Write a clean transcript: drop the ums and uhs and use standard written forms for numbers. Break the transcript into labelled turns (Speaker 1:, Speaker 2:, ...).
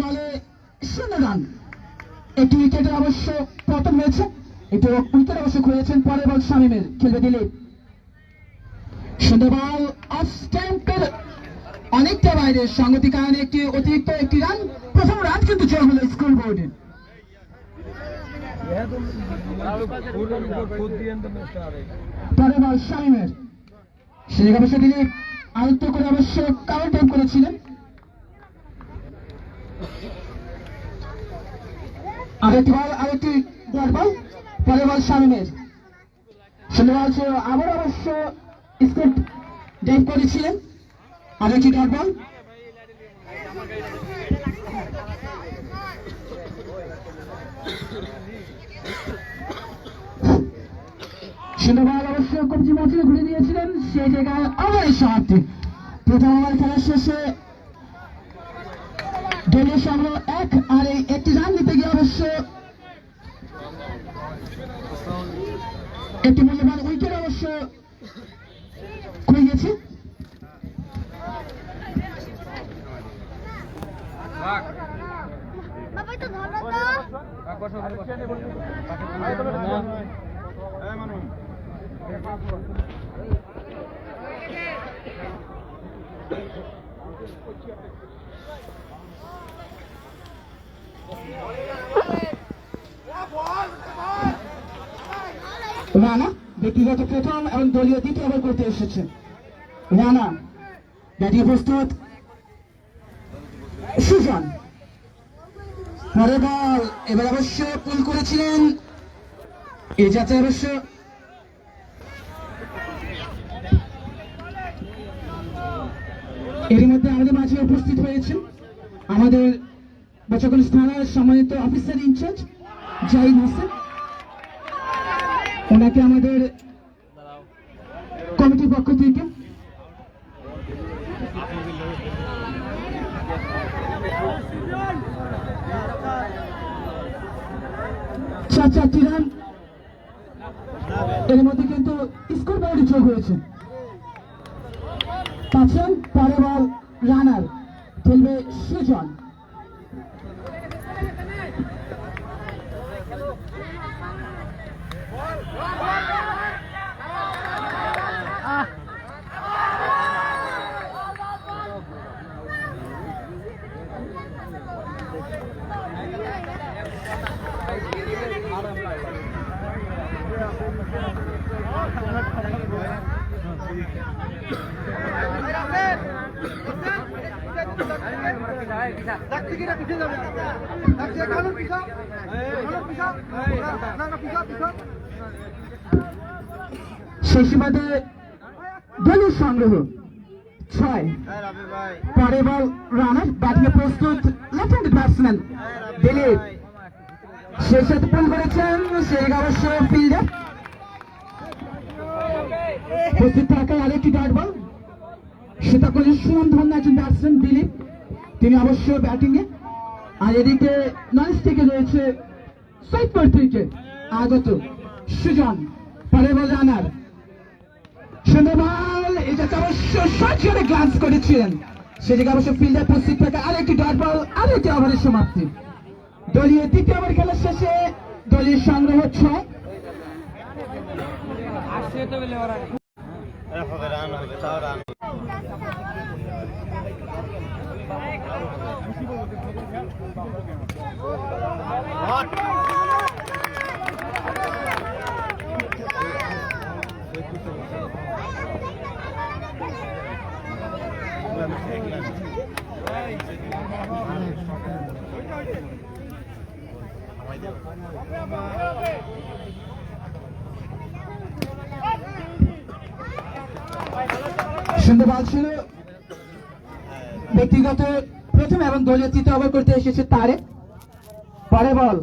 Speaker 1: বলে 0 রান। একটি উইকেটের অবশ্য পতন হয়েছে, একটি উইকেট অবশ্য খুঁজেছেন। পরের বল শামীমের, খেলবে দিলীপ। সুন্দর বল অফ স্ট্যাম্পের অনেকটা বাইরে, সংগতি কারণে একটি অতিরিক্ত একটি রান। প্রথম রান কিন্তু যোগ হলো স্কোর বোর্ডে। পরের বল শামীমের, সেই অবশ্য দিলীপ আয়ত্ত করে অবশ্য কাউন্ট টাইম করেছিলেন। আরেকটি বল, আরেকটি ডট বল। পরের বল শামীমের, সুন্দর বল ছিল, আবার অবশ্য স্কোর ডাইভ করেছিলেন। আরেকটি ডট বল। সুন্দর বল অবশ্য কবজি মঞ্চে ঘুরে দিয়েছিলেন, সেই জায়গায় ওভারের সমাপ্তি। প্রথম ওভার খেলার শেষে দলীয় সংগ্রহ 1, আর এই একটি রান নিতে গিয়ে অবশ্য একটি মূল্যবান উইকেট অবশ্য খুঁজে গেছে। রানা ব্যক্তিগত প্রথম এবং দলীয় দ্বিতীয় ওভার করতে এসেছেন। রানা ব্যাটিং প্রস্তুত। সুজন, পরের বল এবার অবশ্য পুল করেছিলেন, এ যাতে অবশ্য এর মধ্যে আমাদের মাঝে উপস্থিত হয়েছেন আমাদের বচকন থানার সম্মানিত অফিসার ইনচার্জ জাহিদ হোসেন। ওনাকে আমাদের কমিটির পক্ষ থেকে চারটি রান, এর মধ্যে কিন্তু স্কোর বোর্ডে যোগ হয়েছে। পাচ্ছেন পরের বল রানার, খেলবে সুজন। সেই সুবাদে দলীয় সংগ্রহ 6। পরের বল রানার, ব্যাটিং এ প্রস্তুত লেফট হ্যান্ড ব্যাটসম্যান দিলীপ। সেই সাথে পুল করেছেন, সেই অবশ্য ফিল্ডার প্রস্তুত থাকায় আরেকটি ডট বল। সেটা করলেন সুমন ধন্য একজন ব্যাটসম্যান দিলীপ, তিনি অবশ্য ব্যাটিং এ। আর এদিকে নন স্টিকে রয়েছে সৈয়দপুর থেকে আগত সুজন। পরের বল রানার, সুন্দর বল, এটা অবশ্য সরাসরি গ্লান্স করেছিলেন, সেদিকে অবশ্য ফিল্ডার প্রস্তুত থাকা আরেকটি ডট বল, আরেকটি ওভারের সমাপ্তি। দলীয় দ্বিতীয় ওভার খেলার শেষে দলীয় সংগ্রহ 6। সুন্দর বল ছিল, ব্যক্তিগত প্রথম এবং দলীয় তৃতীয় ওভার করতে এসেছে তারে। পরের বল